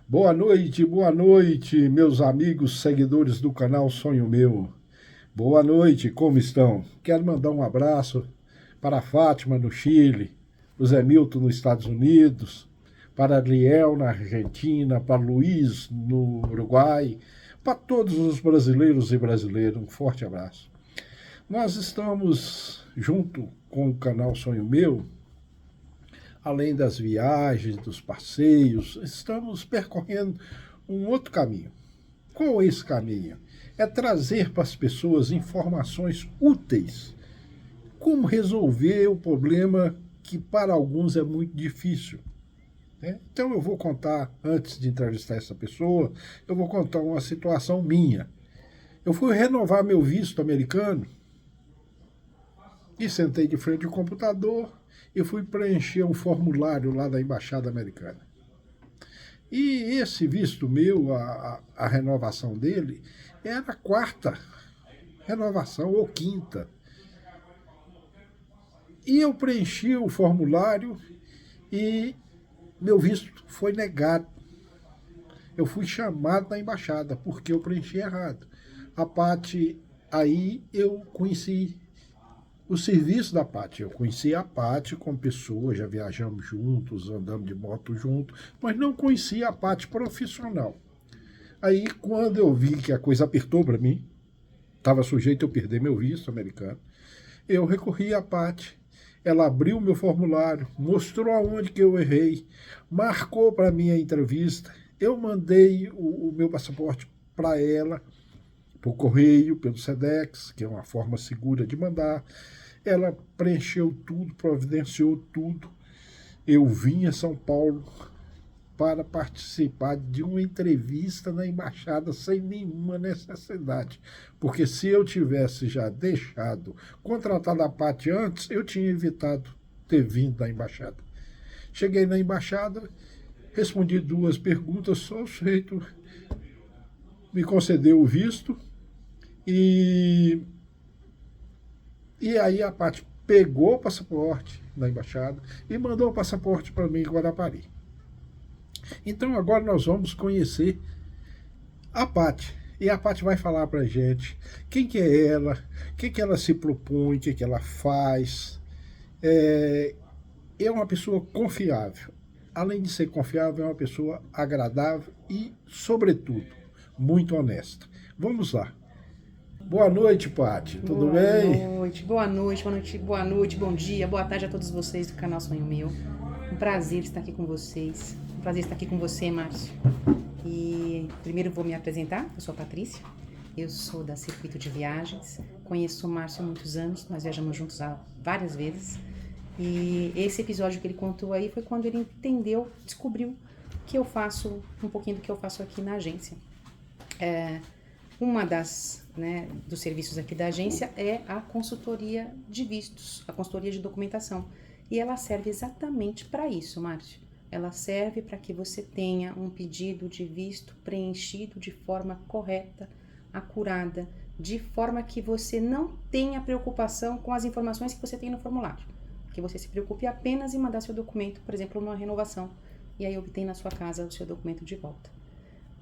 Boa noite, meus amigos seguidores do canal Sonho Meu. Boa noite, como estão? Quero mandar um abraço para a Fátima, no Chile, o Zé Milton, nos Estados Unidos, para Ariel, na Argentina, para Luiz, no Uruguai, para todos os brasileiros e brasileiras, um forte abraço. Nós estamos, junto com o canal Sonho Meu, além das viagens, dos passeios, estamos percorrendo um outro caminho. Qual é esse caminho? É trazer para as pessoas informações úteis. Como resolver o problema que para alguns é muito difícil. Então eu vou contar, antes de entrevistar essa pessoa, eu vou contar uma situação minha. Eu fui renovar meu visto americano e sentei de frente ao computador e fui preencher um formulário lá da Embaixada Americana. E esse visto meu, a renovação dele, era a quarta renovação ou quinta. E eu preenchi o formulário e meu visto foi negado. Eu fui chamado da embaixada porque eu preenchi errado. A parte aí eu conheci o serviço da Pátria. Eu conheci a Pátria como pessoa, já viajamos juntos, andamos de moto juntos, mas não conhecia a Pátria profissional. Aí, quando eu vi que a coisa apertou para mim, estava sujeito a eu perder meu visto americano, eu recorri à Pátria. Ela abriu meu formulário, mostrou aonde que eu errei, marcou para mim a entrevista. Eu mandei o meu passaporte para ela, por correio, pelo SEDEX, que é uma forma segura de mandar. Ela preencheu tudo, providenciou tudo. Eu vim a São Paulo para participar de uma entrevista na embaixada sem nenhuma necessidade. Porque se eu tivesse já deixado contratado a parte antes, eu tinha evitado ter vindo da embaixada. Cheguei na embaixada, respondi duas perguntas, só o sujeito me concedeu o visto e aí a parte pegou o passaporte da embaixada e mandou o passaporte para mim em Guarapari. Então agora nós vamos conhecer a Paty. E a Paty vai falar para a gente quem que é ela, o que ela se propõe, o que ela faz. É uma pessoa confiável. Além de ser confiável, é uma pessoa agradável e, sobretudo, muito honesta. Vamos lá. Boa noite, Paty. Tudo bem? Boa noite, boa noite, boa noite, bom dia, boa tarde a todos vocês do canal Sonho Meu. Um prazer estar aqui com vocês. Um prazer estar aqui com você, Márcio. E primeiro vou me apresentar, eu sou a Patrícia, eu sou da Circuito de Viagens, conheço o Márcio há muitos anos, nós viajamos juntos há várias vezes. E esse episódio que ele contou aí foi quando ele entendeu, descobriu que eu faço, um pouquinho do que eu faço aqui na agência. Uma dos serviços aqui da agência é a consultoria de vistos, a consultoria de documentação. E ela serve exatamente para isso, Márcio. Ela serve para que você tenha um pedido de visto preenchido de forma correta, acurada, de forma que você não tenha preocupação com as informações que você tem no formulário. Que você se preocupe apenas em mandar seu documento, por exemplo, numa renovação, e aí obtém na sua casa o seu documento de volta.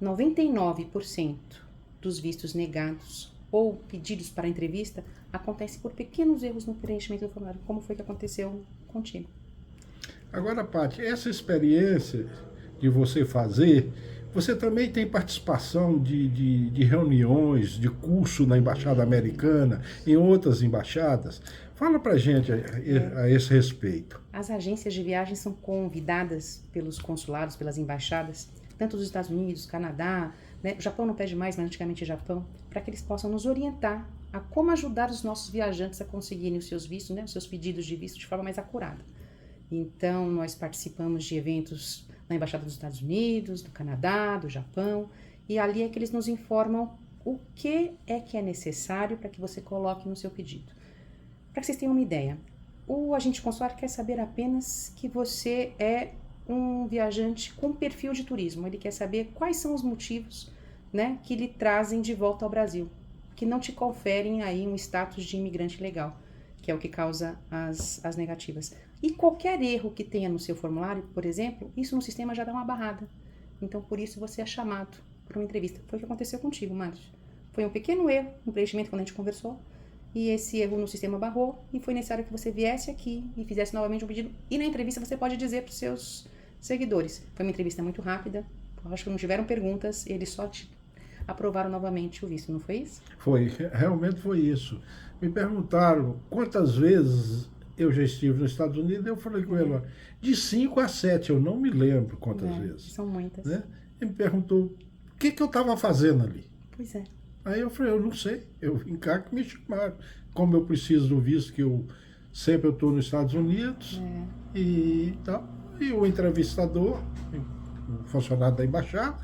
99% dos vistos negados ou pedidos para entrevista acontece por pequenos erros no preenchimento do formulário, como foi que aconteceu contigo. Agora, Paty, essa experiência de você fazer, você também tem participação de reuniões, de curso na Embaixada Americana, em outras embaixadas. Fala pra gente a esse respeito. As agências de viagem são convidadas pelos consulados, pelas embaixadas, tanto dos Estados Unidos, Canadá, né? O Japão não pede mais, mas antigamente é Japão, para que eles possam nos orientar a como ajudar os nossos viajantes a conseguirem os seus vistos, né? Os seus pedidos de visto de forma mais acurada. Então, nós participamos de eventos na Embaixada dos Estados Unidos, do Canadá, do Japão, e ali é que eles nos informam o que é necessário para que você coloque no seu pedido. Para que vocês tenham uma ideia, o agente consular quer saber apenas que você é um viajante com perfil de turismo. Ele quer saber quais são os motivos, né, que lhe trazem de volta ao Brasil, que não te conferem aí um status de imigrante legal, que é o que causa as negativas. E qualquer erro que tenha no seu formulário, por exemplo, isso no sistema já dá uma barrada. Então, por isso, você é chamado para uma entrevista. Foi o que aconteceu contigo, Márcio. Foi um pequeno erro no preenchimento quando a gente conversou, e esse erro no sistema barrou, e foi necessário que você viesse aqui e fizesse novamente um pedido. E na entrevista você pode dizer para os seus seguidores. Foi uma entrevista muito rápida, acho que não tiveram perguntas, eles só te aprovaram novamente o visto, não foi isso? Foi, realmente foi isso. Me perguntaram quantas vezes eu já estive nos Estados Unidos, eu falei com ele, ó, de 5 a 7, eu não me lembro quantas vezes. São muitas. Né? Ele me perguntou o que eu estava fazendo ali. Pois é. Aí eu falei, eu não sei, eu vim cá que me chamaram. Como eu preciso do visto, que eu sempre estou nos Estados Unidos, e tal. E o entrevistador, o funcionário da embaixada,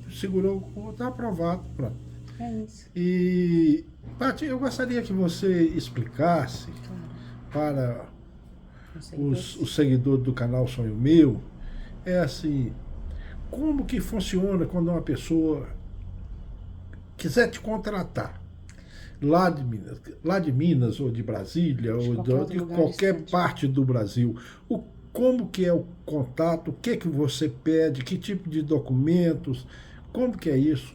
segurou, está aprovado, pronto. É isso. E, Paty, eu gostaria que você explicasse para os seguidores do canal Sonho Meu, assim, como que funciona quando uma pessoa quiser te contratar lá de Minas ou de Brasília ou de qualquer parte do Brasil. Como que é o contato, o que você pede, que tipo de documentos, como que é isso?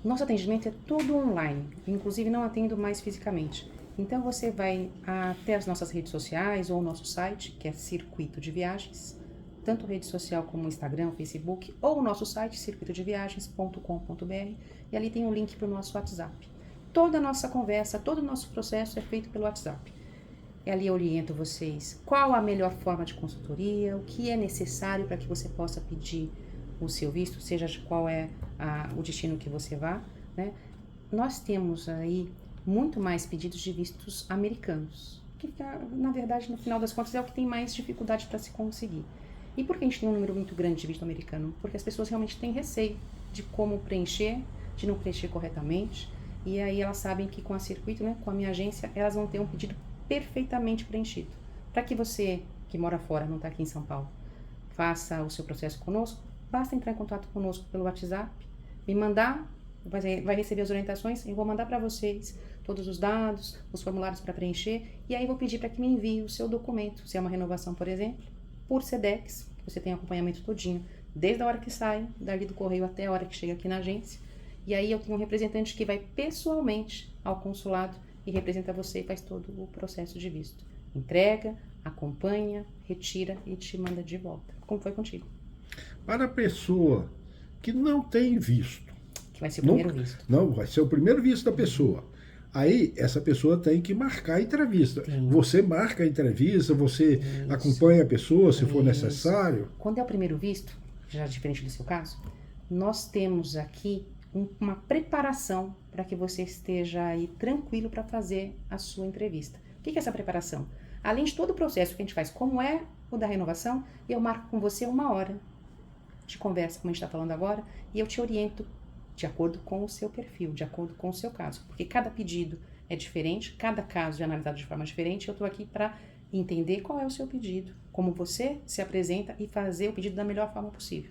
Nosso atendimento é todo online, inclusive não atendo mais fisicamente. Então você vai até as nossas redes sociais ou o nosso site, que é Circuito de Viagens, tanto rede social como Instagram, Facebook, ou o nosso site, circuitodeviagens.com.br, e ali tem um link para o nosso WhatsApp. Toda a nossa conversa, todo o nosso processo é feito pelo WhatsApp. E ali eu oriento vocês qual a melhor forma de consultoria, o que é necessário para que você possa pedir o seu visto, seja qual é o destino que você vá, né? Nós temos aí muito mais pedidos de vistos americanos, que na verdade, no final das contas, é o que tem mais dificuldade para se conseguir. E por que a gente tem um número muito grande de visto americano? Porque as pessoas realmente têm receio de como preencher, de não preencher corretamente, e aí elas sabem que com a Circuito, né, com a minha agência, elas vão ter um pedido perfeitamente preenchido. Para que você, que mora fora, não está aqui em São Paulo, faça o seu processo conosco, basta entrar em contato conosco pelo WhatsApp, me mandar, vai receber as orientações, eu vou mandar para vocês todos os dados, os formulários para preencher, e aí vou pedir para que me envie o seu documento, se é uma renovação, por exemplo, por Sedex, você tem acompanhamento todinho, desde a hora que sai, dali do correio até a hora que chega aqui na agência, e aí eu tenho um representante que vai pessoalmente ao consulado e representa você e faz todo o processo de visto. Entrega, acompanha, retira e te manda de volta. Como foi contigo? Para a pessoa que não tem visto. Que vai ser o primeiro visto. Não, vai ser o primeiro visto da pessoa. Aí, essa pessoa tem que marcar a entrevista. Sim. Você marca a entrevista, você acompanha a pessoa, se for necessário. Quando é o primeiro visto, já diferente do seu caso, nós temos aqui uma preparação para que você esteja aí tranquilo para fazer a sua entrevista. O que é essa preparação? Além de todo o processo que a gente faz, como é o da renovação, eu marco com você 1 hora de conversa, como a gente está falando agora, e eu te oriento de acordo com o seu perfil, de acordo com o seu caso, porque cada pedido é diferente, cada caso é analisado de forma diferente, eu estou aqui para entender qual é o seu pedido, como você se apresenta e fazer o pedido da melhor forma possível.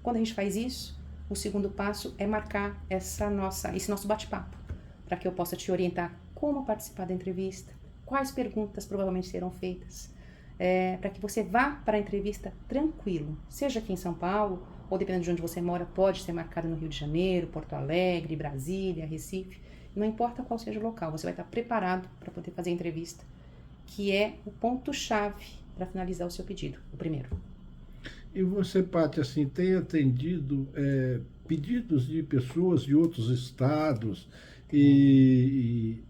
Quando a gente faz isso, o segundo passo é marcar esse nosso bate-papo, para que eu possa te orientar como participar da entrevista, quais perguntas provavelmente serão feitas, para que você vá para a entrevista tranquilo, seja aqui em São Paulo, ou dependendo de onde você mora, pode ser marcado no Rio de Janeiro, Porto Alegre, Brasília, Recife, não importa qual seja o local, você vai estar preparado para poder fazer a entrevista, que é o ponto-chave para finalizar o seu pedido, o primeiro. E você, Paty, assim, tem atendido pedidos de pessoas de outros estados e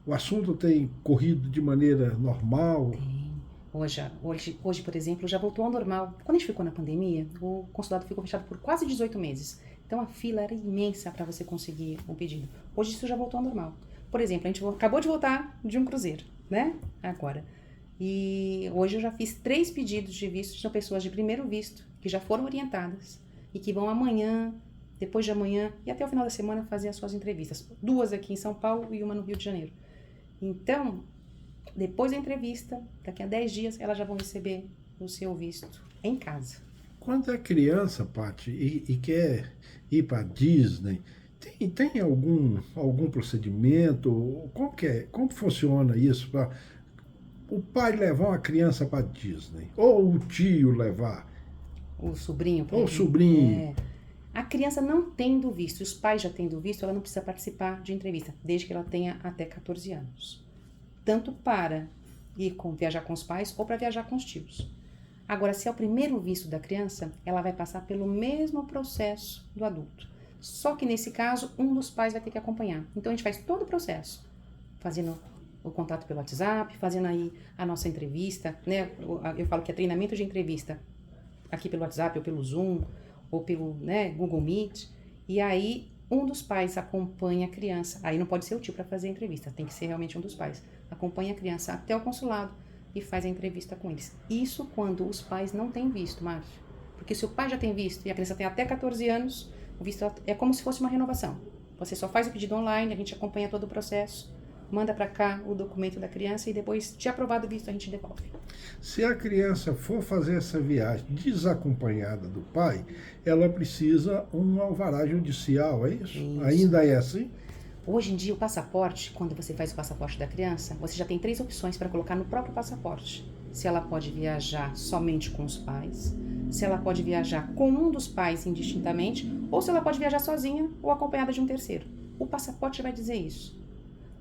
o assunto tem corrido de maneira normal? Tem. Hoje, por exemplo, já voltou ao normal. Quando a gente ficou na pandemia, o consulado ficou fechado por quase 18 meses. Então a fila era imensa para você conseguir um pedido. Hoje isso já voltou ao normal. Por exemplo, a gente acabou de voltar de um cruzeiro, né? Agora. E hoje eu já fiz 3 pedidos de visto, são pessoas de primeiro visto, que já foram orientadas e que vão amanhã, depois de amanhã e até o final da semana fazer as suas entrevistas. 2 aqui em São Paulo e 1 no Rio de Janeiro. Então, depois da entrevista, daqui a 10 dias, elas já vão receber o seu visto em casa. Quando é criança, Paty, e quer ir para Disney, tem algum procedimento? Como funciona isso? o pai levar uma criança para Disney, ou o tio levar, O sobrinho. ou o sobrinho. A criança não tendo visto, os pais já tendo visto, ela não precisa participar de entrevista, desde que ela tenha até 14 anos. Tanto para viajar com os pais ou para viajar com os tios. Agora, se é o primeiro visto da criança, ela vai passar pelo mesmo processo do adulto. Só que nesse caso, um dos pais vai ter que acompanhar. Então a gente faz todo o processo, fazendo o contato pelo WhatsApp, fazendo aí a nossa entrevista, né? Eu falo que é treinamento de entrevista aqui pelo WhatsApp ou pelo Zoom ou pelo, né, Google Meet. E aí um dos pais acompanha a criança. Aí não pode ser o tio para fazer a entrevista, tem que ser realmente um dos pais. Acompanha a criança até o consulado e faz a entrevista com eles. Isso quando os pais não têm visto, Márcio. Porque se o pai já tem visto e a criança tem até 14 anos, o visto é como se fosse uma renovação. Você só faz o pedido online, a gente acompanha todo o processo, manda para cá o documento da criança e depois, de aprovado o visto, a gente devolve. Se a criança for fazer essa viagem desacompanhada do pai, ela precisa um alvará judicial, é isso? Isso. Ainda é assim? Hoje em dia, o passaporte, quando você faz o passaporte da criança, você já tem 3 opções para colocar no próprio passaporte. Se ela pode viajar somente com os pais, se ela pode viajar com um dos pais indistintamente, ou se ela pode viajar sozinha ou acompanhada de um terceiro. O passaporte vai dizer isso.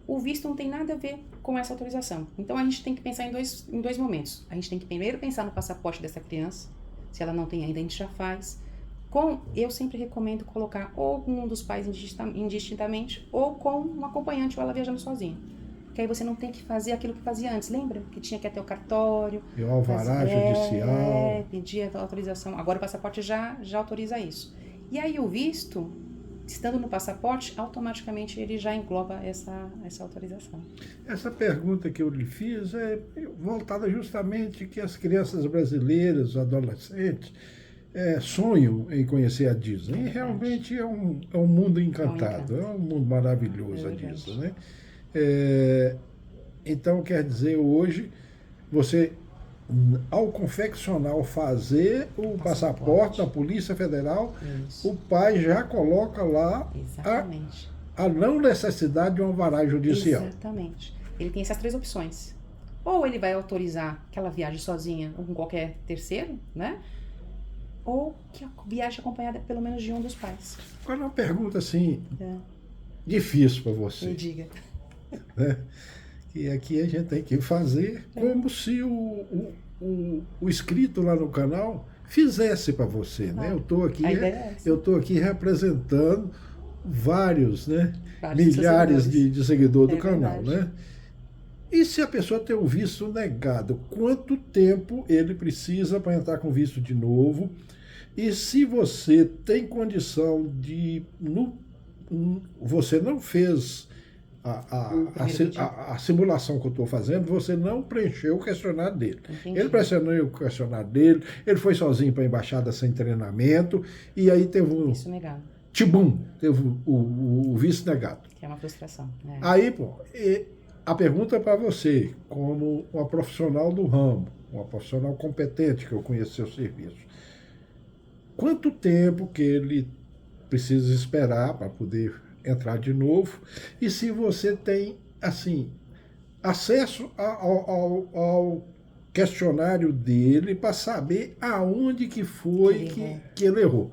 O visto não tem nada a ver com essa autorização. Então a gente tem que pensar em dois momentos. A gente tem que primeiro pensar no passaporte dessa criança. Se ela não tem ainda, a gente já faz. Eu sempre recomendo colocar ou com um dos pais indistintamente ou com um acompanhante ou ela viajando sozinha. Porque aí você não tem que fazer aquilo que fazia antes. Lembra? Que tinha que ir até o cartório. E o alvará judicial. Pedir a autorização. Agora o passaporte já autoriza isso. E aí o visto, estando no passaporte, automaticamente ele já engloba essa autorização. Essa pergunta que eu lhe fiz é voltada justamente que as crianças brasileiras, adolescentes, sonham em conhecer a Disney. E realmente é um mundo encantado, é um mundo maravilhoso a Disney, né? Então, quer dizer, hoje, você, ao confeccionar ou fazer o passaporte da Polícia Federal, isso, o pai já coloca lá a não necessidade de um alvará judicial. Exatamente. Ele tem essas 3 opções. Ou ele vai autorizar que ela viaje sozinha ou com qualquer terceiro, né? Ou que viaje acompanhada pelo menos de um dos pais. Agora uma pergunta assim, difícil para você. Me diga. Né? Que aqui a gente tem que fazer como se o inscrito lá no canal fizesse para você, né? Eu estou aqui representando vários, né? Milhares de seguidores do canal, né? E se a pessoa tem um visto negado, quanto tempo ele precisa para entrar com visto de novo? E se você tem condição de... você não fez a simulação que eu estou fazendo, você não preencheu o questionário dele. Entendi. Ele pressionou o questionário dele, ele foi sozinho para a embaixada sem treinamento, e aí teve um... Isso negado. Tibum, teve o visto negado. Que é uma frustração. Aí, a pergunta é para você, como uma profissional do ramo, uma profissional competente, que eu conheço seu serviço. Quanto tempo que ele precisa esperar para poder entrar de novo? E se você tem, assim, acesso ao questionário dele para saber aonde que foi que ele errou?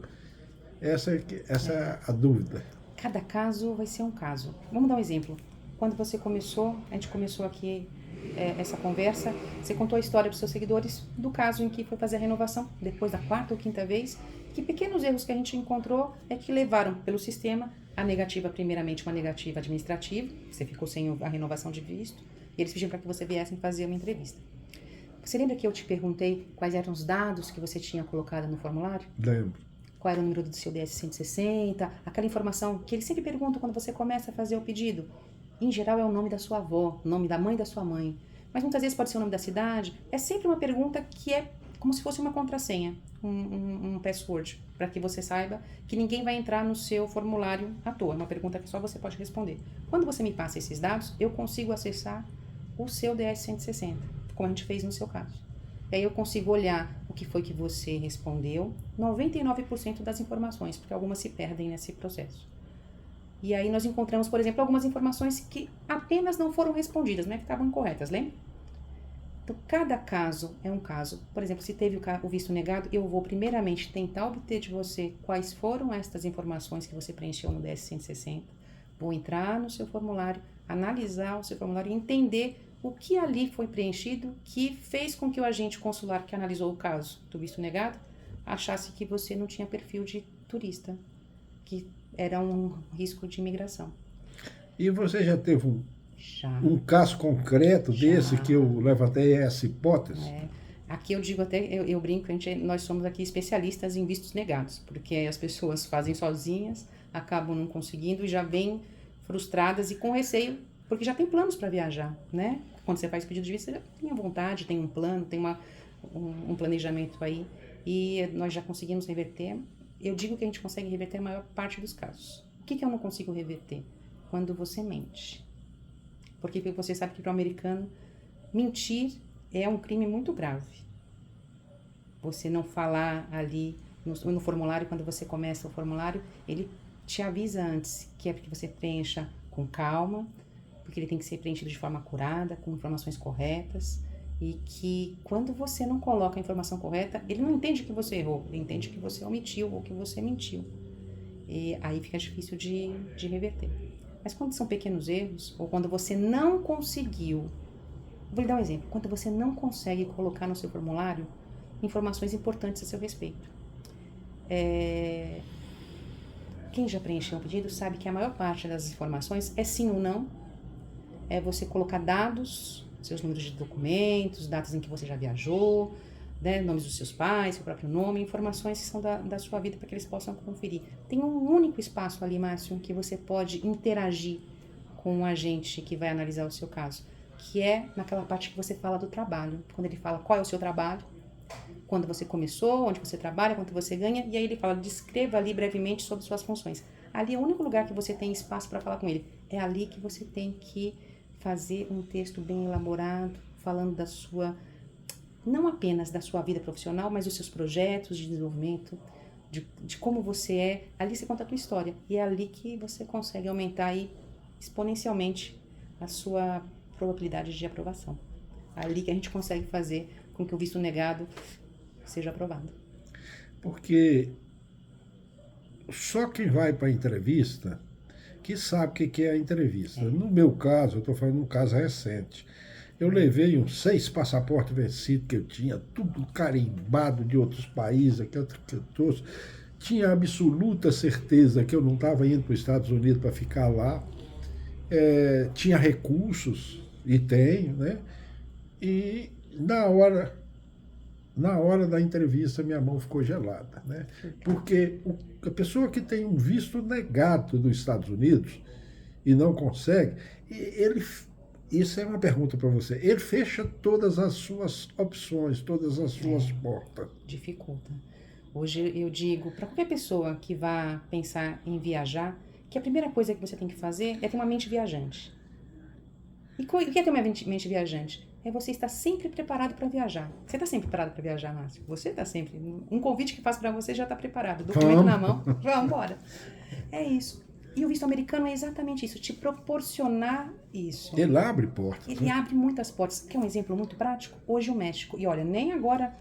Essa é a dúvida. Cada caso vai ser um caso. Vamos dar um exemplo. Quando você começou, a gente começou aqui essa conversa, você contou a história para os seus seguidores do caso em que foi fazer a renovação, depois da 4ª ou 5ª vez, que pequenos erros que a gente encontrou é que levaram pelo sistema a negativa, primeiramente uma negativa administrativa, você ficou sem a renovação de visto, e eles pediram para que você viesse fazer uma entrevista. Você lembra que eu te perguntei quais eram os dados que você tinha colocado no formulário? Lembro. Qual era o número do seu DS-160, aquela informação que eles sempre perguntam quando você começa a fazer o pedido. Em geral é o nome da sua avó, o nome da mãe da sua mãe. Mas muitas vezes pode ser o nome da cidade. É sempre uma pergunta que é como se fosse uma contrassenha, um password, para que você saiba que ninguém vai entrar no seu formulário à toa. É uma pergunta que só você pode responder. Quando você me passa esses dados, eu consigo acessar o seu DS-160, como a gente fez no seu caso. E aí eu consigo olhar o que foi que você respondeu, 99% das informações, porque algumas se perdem nesse processo. E aí nós encontramos, por exemplo, algumas informações que apenas não foram respondidas, não é que estavam incorretas, lembra? Então, cada caso é um caso. Por exemplo, se teve o visto negado, eu vou primeiramente tentar obter de você quais foram estas informações que você preencheu no DS-160. Vou entrar no seu formulário, analisar o seu formulário e entender o que ali foi preenchido que fez com que o agente consular que analisou o caso do visto negado achasse que você não tinha perfil de turista, que era um risco de imigração. E você já teve Já. um caso concreto desse que eu levantei essa hipótese? Aqui eu digo até, eu brinco, nós somos aqui especialistas em vistos negados, porque as pessoas fazem sozinhas, acabam não conseguindo e já vêm frustradas e com receio, porque já tem planos para viajar, né? Quando você faz pedido de visto, você já tem a vontade, tem um plano, tem um planejamento aí, e nós já conseguimos reverter. Eu digo que a gente consegue reverter a maior parte dos casos. O que eu não consigo reverter? Quando você mente. Porque você sabe que para o americano, mentir é um crime muito grave. Você não falar ali no formulário, quando você começa o formulário, ele te avisa antes que é porque você preencha com calma, porque ele tem que ser preenchido de forma acurada, com informações corretas, e que quando você não coloca a informação correta, ele não entende que você errou, ele entende que você omitiu ou que você mentiu. E aí fica difícil de reverter. Mas quando são pequenos erros, ou quando você não conseguiu, vou lhe dar um exemplo, quando você não consegue colocar no seu formulário informações importantes a seu respeito. Quem já preencheu um pedido sabe que a maior parte das informações é sim ou não, é você colocar dados, seus números de documentos, datas em que você já viajou, né, nomes dos seus pais, seu próprio nome, informações que são da sua vida para que eles possam conferir. Tem um único espaço ali, Márcio, que você pode interagir com o agente que vai analisar o seu caso, que é naquela parte que você fala do trabalho, quando ele fala qual é o seu trabalho, quando você começou, onde você trabalha, quanto você ganha, e aí ele fala, descreva ali brevemente sobre suas funções. Ali é o único lugar que você tem espaço para falar com ele. É ali que você tem que fazer um texto bem elaborado, falando da sua, não apenas da sua vida profissional, mas dos seus projetos de desenvolvimento, de como você é. Ali você conta a tua história. E é ali que você consegue aumentar aí exponencialmente a sua probabilidade de aprovação. É ali que a gente consegue fazer com que o visto negado seja aprovado. Porque só quem vai para a entrevista que sabe o que é a entrevista. No meu caso, eu estou falando de um caso recente. Eu levei uns 6 passaportes vencidos que eu tinha, tudo carimbado de outros países, que eu trouxe. Tinha absoluta certeza que eu não estava indo para os Estados Unidos para ficar lá. Tinha recursos, e tenho, né? E na hora da entrevista minha mão ficou gelada, né? Porque a pessoa que tem um visto negado dos Estados Unidos e não consegue, isso é uma pergunta para você, ele fecha todas as suas opções, todas as suas portas. Dificulta. Hoje eu digo para qualquer pessoa que vá pensar em viajar, que a primeira coisa que você tem que fazer é ter uma mente viajante. E o que é ter uma mente viajante? É você estar sempre preparado para viajar. Você está sempre preparado para viajar, Márcio? Você está sempre. Um convite que faço para você já está preparado. Documento na mão, vamos embora. É isso. E o visto americano é exatamente isso, te proporcionar isso. Ele abre portas. Ele abre muitas portas. Quer um exemplo muito prático? Hoje o México. E olha, nem agora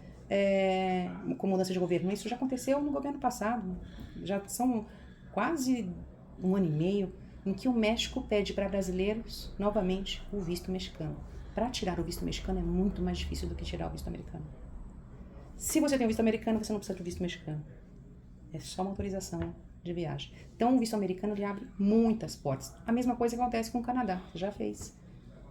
com mudança de governo. Isso já aconteceu no governo passado. Já são quase 1 ano e meio em que o México pede para brasileiros, novamente, o visto mexicano. Para tirar o visto mexicano é muito mais difícil do que tirar o visto americano. Se você tem o visto americano, você não precisa do visto mexicano. É só uma autorização de viagem. Então, o visto americano ele abre muitas portas. A mesma coisa acontece com o Canadá. Você já fez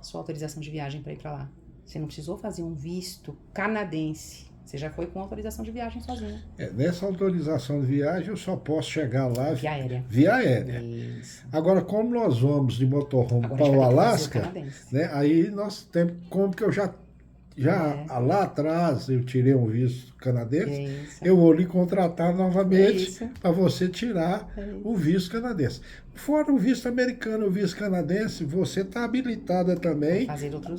sua autorização de viagem para ir para lá. Você não precisou fazer um visto canadense. Você já foi com autorização de viagem sozinho. Nessa autorização de viagem, eu só posso chegar lá via aérea. Via aérea. Isso. Agora, como nós vamos de motorhome para o Alasca, né, aí nós temos, como que eu já lá atrás eu tirei um visto canadense, eu vou lhe contratar novamente para você tirar o visto canadense. Fora o visto americano e o visto canadense, você está habilitada também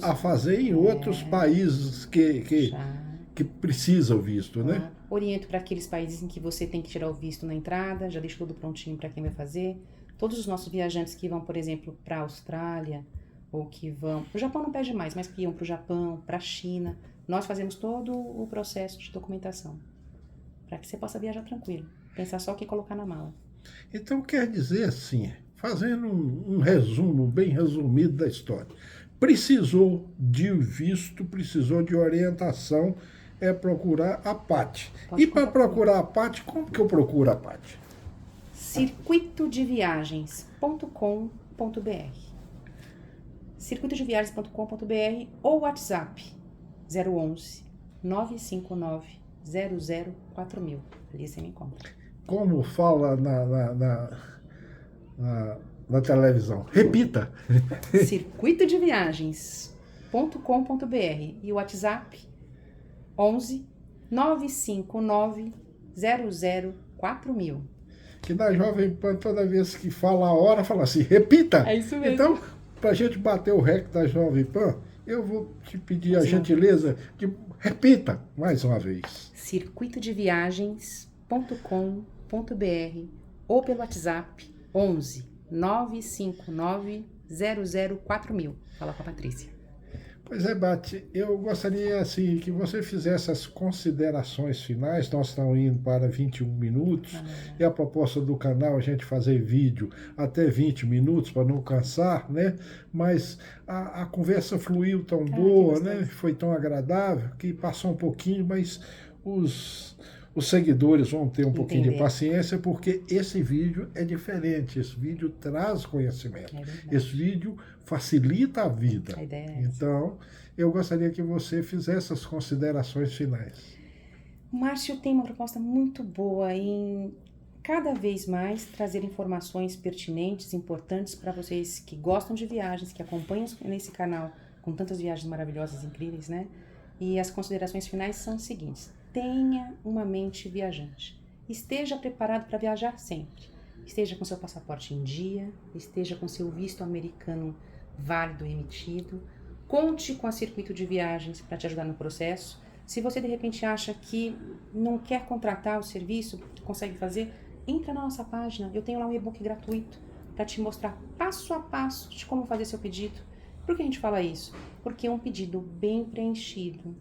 a fazer em outros países que precisa o visto, né? Oriento para aqueles países em que você tem que tirar o visto na entrada, já deixo tudo prontinho para quem vai fazer. Todos os nossos viajantes que vão, por exemplo, para a Austrália ou que vão... O Japão não pede mais, mas que iam para o Japão, para a China. Nós fazemos todo o processo de documentação, para que você possa viajar tranquilo. Pensar só o que colocar na mala. Então quer dizer assim, fazendo um resumo bem resumido da história. Precisou de visto, precisou de orientação, é procurar a PAT. E para procurar a PAT, como que eu procuro a PAT? circuitodeviagens.com.br circuitodeviagens.com.br ou WhatsApp 011 959 004000. Ali você me encontra. Como fala na televisão. Repita. circuitodeviagens.com.br e o WhatsApp 11 959 004000. Que na Jovem Pan, toda vez que fala a hora, fala assim, repita. É isso mesmo. Então, para a gente bater o recorde da Jovem Pan, eu vou te pedir a gentileza de repita mais uma vez. circuitodeviagens.com.br ou pelo WhatsApp 11 959 004000. Fala com a Patrícia. Pois é, Bate, eu gostaria assim, que você fizesse as considerações finais. Nós estamos indo para 21 minutos e a proposta do canal é a gente fazer vídeo até 20 minutos para não cansar, né? Mas a conversa fluiu tão boa, né? Foi tão agradável que passou um pouquinho, mas os seguidores vão ter um pouquinho de paciência, porque esse vídeo é diferente, esse vídeo traz conhecimento, esse vídeo facilita a vida. A ideia é então, eu gostaria que você fizesse as considerações finais. O Márcio tem uma proposta muito boa em cada vez mais trazer informações pertinentes, importantes para vocês que gostam de viagens, que acompanham nesse canal com tantas viagens maravilhosas e incríveis, né? E as considerações finais são as seguintes. Tenha uma mente viajante. Esteja preparado para viajar sempre. Esteja com seu passaporte em dia, esteja com seu visto americano válido e emitido. Conte com a Circuito de Viagens para te ajudar no processo. Se você de repente acha que não quer contratar o serviço, consegue fazer, entra na nossa página. Eu tenho lá um e-book gratuito para te mostrar passo a passo de como fazer seu pedido. Por que a gente fala isso? Porque um pedido bem preenchido,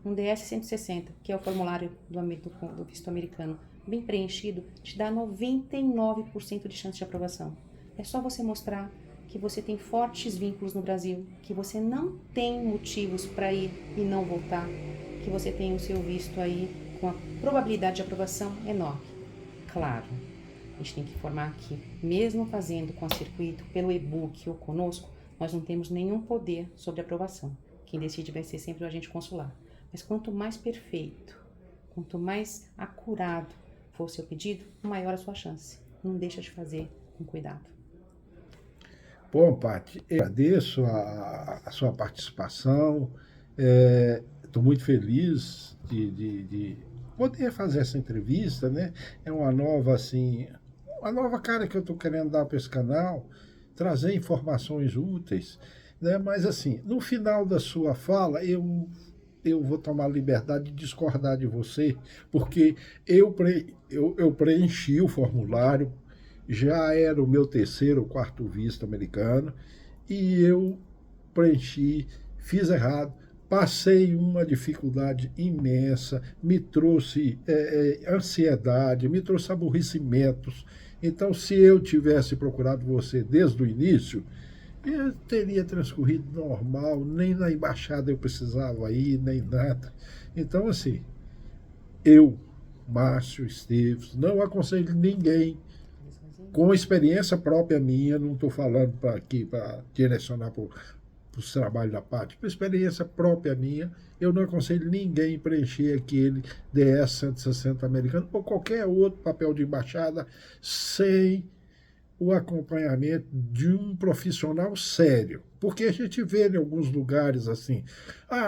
um DS 160, que é o formulário do visto americano, bem preenchido, te dá 99% de chance de aprovação. É só você mostrar que você tem fortes vínculos no Brasil, que você não tem motivos para ir e não voltar, que você tem o seu visto aí com a probabilidade de aprovação enorme. Claro, a gente tem que informar que, mesmo fazendo com a Circuito, pelo e-book ou conosco, nós não temos nenhum poder sobre a aprovação. Quem decide vai ser sempre o agente consular. Mas quanto mais perfeito, quanto mais acurado for o seu pedido, maior a sua chance. Não deixa de fazer com cuidado. Bom, Paty, eu agradeço a sua participação. Estou muito feliz de poder fazer essa entrevista, né? É uma nova, assim, uma nova cara que eu estou querendo dar para esse canal, trazer informações úteis, né? Mas, assim, no final da sua fala, eu vou tomar a liberdade de discordar de você, porque eu preenchi o formulário, já era o meu terceiro ou quarto visto americano, e eu preenchi, fiz errado, passei uma dificuldade imensa, me trouxe ansiedade, me trouxe aborrecimentos. Então, se eu tivesse procurado você desde o início, eu teria transcorrido normal, nem na embaixada eu precisava ir, nem nada. Então, assim, eu, Márcio Esteves, não aconselho ninguém, com experiência própria minha, não estou falando aqui para direcionar para os trabalhos da parte, por experiência própria minha, eu não aconselho ninguém preencher aquele DS 160 americano ou qualquer outro papel de embaixada sem o acompanhamento de um profissional sério. Porque a gente vê em alguns lugares assim,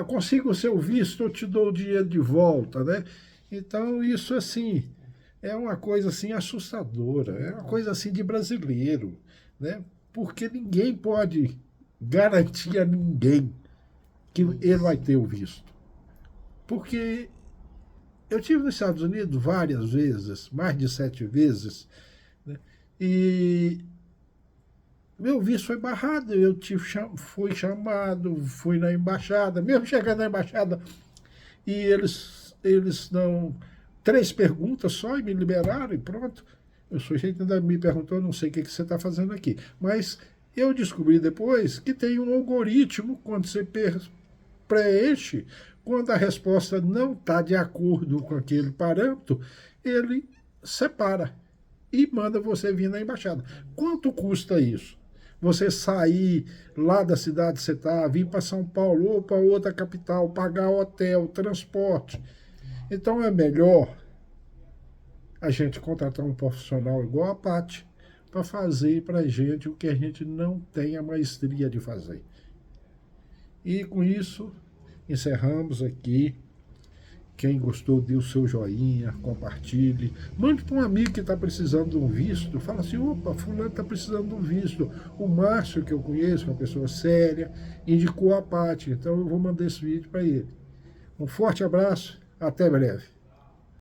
consigo o seu visto, eu te dou o dinheiro de volta, né? Então, isso assim, é uma coisa assim assustadora, é uma coisa assim de brasileiro, né? Porque ninguém pode garantir a ninguém que ele vai ter o visto. Porque eu estive nos Estados Unidos várias vezes, mais de 7 vezes, né? E meu visto foi barrado, eu fui chamado, fui na embaixada, mesmo chegando na embaixada, e eles não... 3 perguntas só e me liberaram e pronto. O sujeito ainda me perguntou, não sei o que você está fazendo aqui. Mas eu descobri depois que tem um algoritmo, quando você preenche, quando a resposta não está de acordo com aquele parâmetro, ele separa e manda você vir na embaixada. Quanto custa isso? Você sair lá da cidade que você está, vir para São Paulo ou para outra capital, pagar hotel, transporte. Então é melhor a gente contratar um profissional igual a Paty para fazer para a gente o que a gente não tem a maestria de fazer. E com isso, encerramos aqui. Quem gostou, dê o seu joinha, compartilhe. Mande para um amigo que está precisando de um visto. Fala assim, opa, fulano está precisando de um visto. O Márcio, que eu conheço, uma pessoa séria, indicou a Paty. Então eu vou mandar esse vídeo para ele. Um forte abraço, até breve.